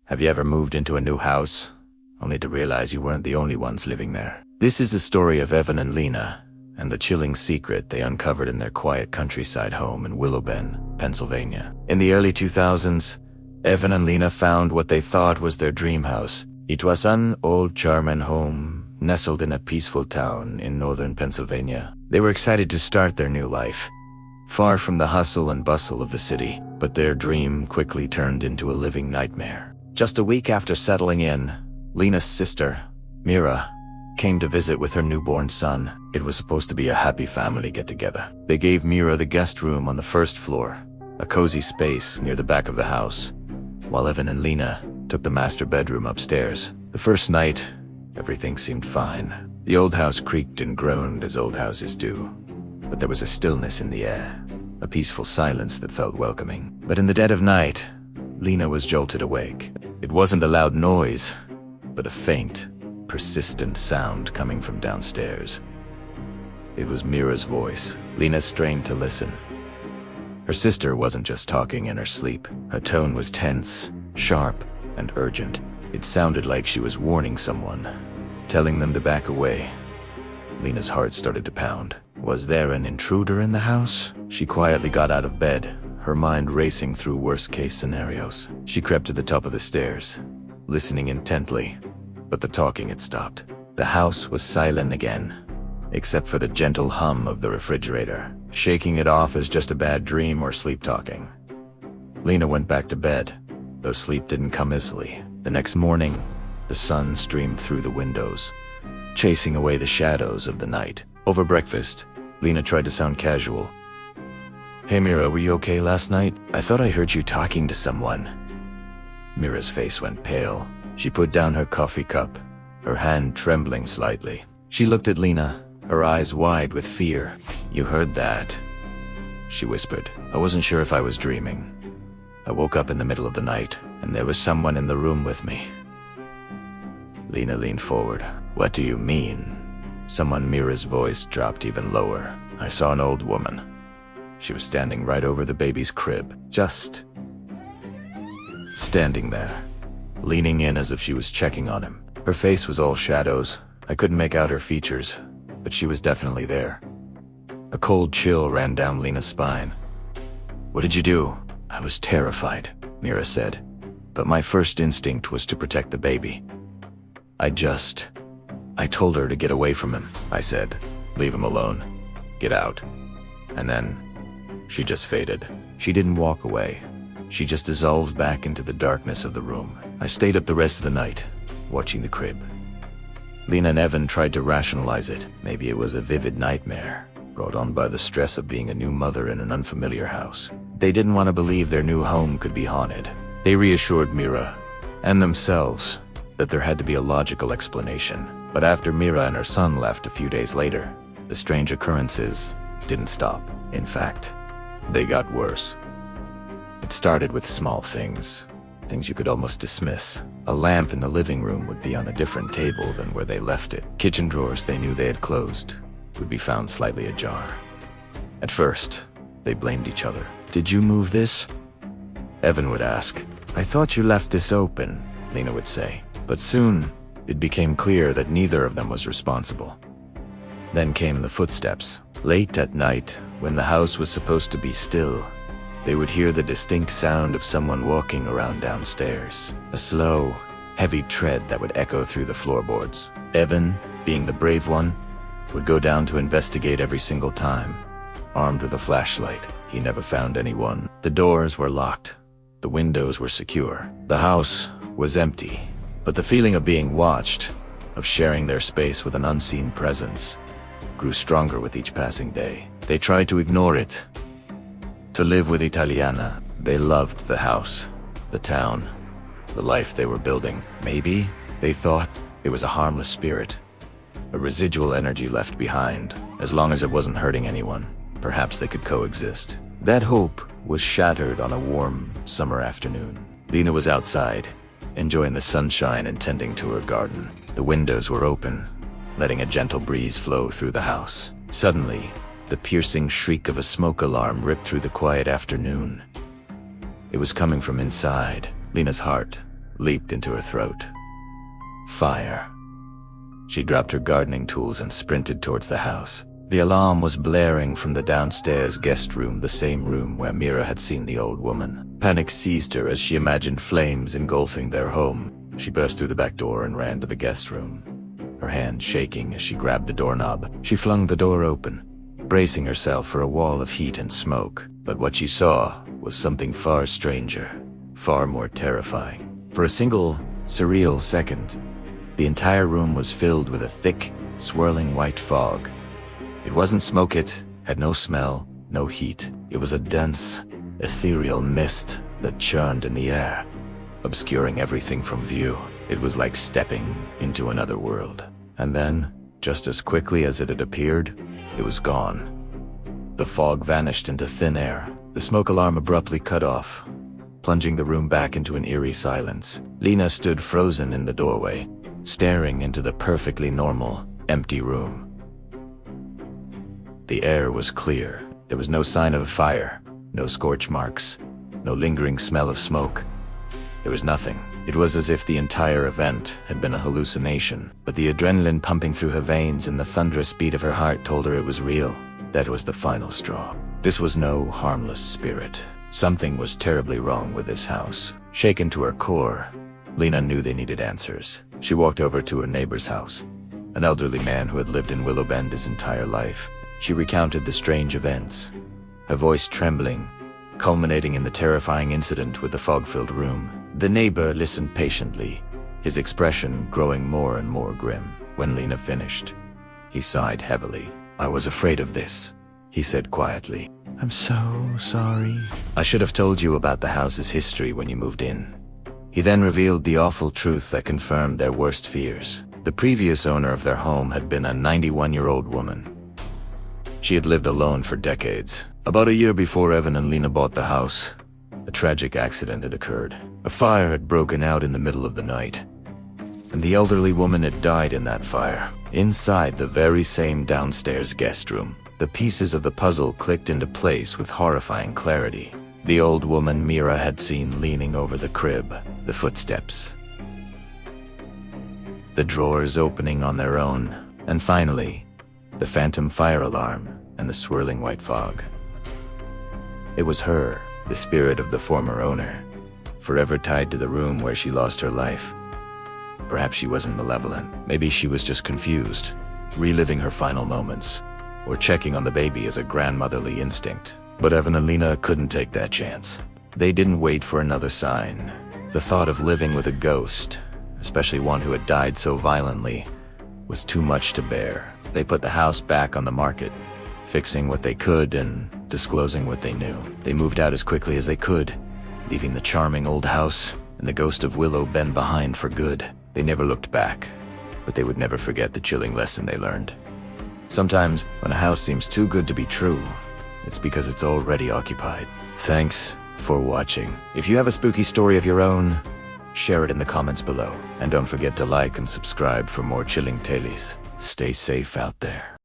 Have you ever moved into a new house, only to realize you weren't the only ones living there? This is the story of Evan and Lena, and the chilling secret they uncovered in their quiet countryside home in Willow Bend, Pennsylvania. In the early 2000s, Evan and Lena found what they thought was their dream house. It was an old German home, nestled in a peaceful town in northern Pennsylvania. They were excited to start their new life, far from the hustle and bustle of the city, but their dream quickly turned into a living nightmare. Just a week after settling in, Lena's sister, Mira, came to visit with her newborn son. It was supposed to be a happy family get-together. They gave Mira the guest room on the first floor, a cozy space near the back of the house, while Evan and Lena took the master bedroom upstairs. The first night, everything seemed fine. The old house creaked and groaned as old houses do, but there was a stillness in the air, a peaceful silence that felt welcoming. But in the dead of night, Lena was jolted awake. It wasn't a loud noise, but a faint, persistent sound coming from downstairs. It was Mira's voice. Lena strained to listen. Her sister wasn't just talking in her sleep. Her tone was tense, sharp, and urgent. It sounded like she was warning someone, telling them to back away. Lena's heart started to pound. Was there an intruder in the house? She quietly got out of bed, her mind racing through worst-case scenarios. She crept to the top of the stairs, listening intently, but the talking had stopped. The house was silent again, except for the gentle hum of the refrigerator, shaking it off as just a bad dream or sleep-talking. Lena went back to bed, though sleep didn't come easily. The next morning, the sun streamed through the windows, chasing away the shadows of the night. Over breakfast, Lena tried to sound casual. "Hey Mira, were you okay last night? I thought I heard you talking to someone." Mira's face went pale. She put down her coffee cup, her hand trembling slightly. She looked at Lena, her eyes wide with fear. "You heard that?" she whispered. "I wasn't sure if I was dreaming. I woke up in the middle of the night, and there was someone in the room with me." Lena leaned forward. "What do you mean?" Mira's voice dropped even lower. "I saw an old woman. She was standing right over the baby's crib, just standing there, leaning in as if she was checking on him. Her face was all shadows. I couldn't make out her features, but she was definitely there." A cold chill ran down Lena's spine. "What did you do?" "I was terrified," Mira said, "but my first instinct was to protect the baby. I told her to get away from him. I said, 'Leave him alone. Get out.' And then she just faded. She didn't walk away. She just dissolved back into the darkness of the room. I stayed up the rest of the night, watching the crib." Lena and Evan tried to rationalize it. Maybe it was a vivid nightmare, brought on by the stress of being a new mother in an unfamiliar house. They didn't want to believe their new home could be haunted. They reassured Mira, and themselves, that there had to be a logical explanation. But after Mira and her son left a few days later, the strange occurrences didn't stop. In fact, they got worse. It started with small things you could almost dismiss. A lamp in the living room would be on a different table than where they left it. Kitchen drawers they knew they had closed would be found slightly ajar. At first, they blamed each other. "Did you move this?" Evan would ask. "I thought you left this open," Lena would say. But soon, it became clear that neither of them was responsible. Then came the footsteps. Late at night, when the house was supposed to be still, they would hear the distinct sound of someone walking around downstairs. A slow, heavy tread that would echo through the floorboards. Evan, being the brave one, would go down to investigate every single time. Armed with a flashlight, he never found anyone. The doors were locked. The windows were secure. The house was empty. But the feeling of being watched, of sharing their space with an unseen presence, grew stronger with each passing day. They tried to ignore it, to live with Italiana. They loved the house, the town, the life they were building. Maybe, they thought, it was a harmless spirit, a residual energy left behind. As long as it wasn't hurting anyone, perhaps they could coexist. That hope was shattered on a warm summer afternoon. Lena was outside, enjoying the sunshine and tending to her garden. The windows were open, letting a gentle breeze flow through the house. Suddenly, the piercing shriek of a smoke alarm ripped through the quiet afternoon. It was coming from inside. Lena's heart leaped into her throat. Fire. She dropped her gardening tools and sprinted towards the house. The alarm was blaring from the downstairs guest room, the same room where Mira had seen the old woman. Panic seized her as she imagined flames engulfing their home. She burst through the back door and ran to the guest room, her hand shaking as she grabbed the doorknob. She flung the door open, bracing herself for a wall of heat and smoke. But what she saw was something far stranger, far more terrifying. For a single, surreal second, the entire room was filled with a thick, swirling white fog. It wasn't smoke, it had no smell, no heat. It was a dense, ethereal mist that churned in the air, obscuring everything from view. It was like stepping into another world. And then, just as quickly as it had appeared, it was gone. The fog vanished into thin air. The smoke alarm abruptly cut off, plunging the room back into an eerie silence. Lena stood frozen in the doorway, staring into the perfectly normal, empty room. The air was clear. There was no sign of a fire, no scorch marks, no lingering smell of smoke. There was nothing. It was as if the entire event had been a hallucination, but the adrenaline pumping through her veins and the thunderous beat of her heart told her it was real. That was the final straw. This was no harmless spirit. Something was terribly wrong with this house. Shaken to her core, Lena knew they needed answers. She walked over to her neighbor's house, an elderly man who had lived in Willow Bend his entire life. She recounted the strange events, her voice trembling, culminating in the terrifying incident with the fog-filled room. The neighbor listened patiently, his expression growing more and more grim. When Lena finished, he sighed heavily. "I was afraid of this," he said quietly. "I'm so sorry. I should have told you about the house's history when you moved in." He then revealed the awful truth that confirmed their worst fears. The previous owner of their home had been a 91-year-old woman. She had lived alone for decades. About a year before Evan and Lena bought the house, a tragic accident had occurred. A fire had broken out in the middle of the night, and the elderly woman had died in that fire. Inside the very same downstairs guest room, the pieces of the puzzle clicked into place with horrifying clarity. The old woman Mira had seen leaning over the crib, the footsteps, the drawers opening on their own, and finally, the phantom fire alarm and the swirling white fog. It was her, the spirit of the former owner, forever tied to the room where she lost her life. Perhaps she wasn't malevolent. Maybe she was just confused, reliving her final moments, or checking on the baby as a grandmotherly instinct. But Evan and Lena couldn't take that chance. They didn't wait for another sign. The thought of living with a ghost, especially one who had died so violently, was too much to bear. They put the house back on the market, fixing what they could and disclosing what they knew. They moved out as quickly as they could, leaving the charming old house and the ghost of Willow Bend behind for good. They never looked back, but they would never forget the chilling lesson they learned. Sometimes, when a house seems too good to be true, it's because it's already occupied. Thanks for watching. If you have a spooky story of your own, share it in the comments below. And don't forget to like and subscribe for more chilling tales. Stay safe out there.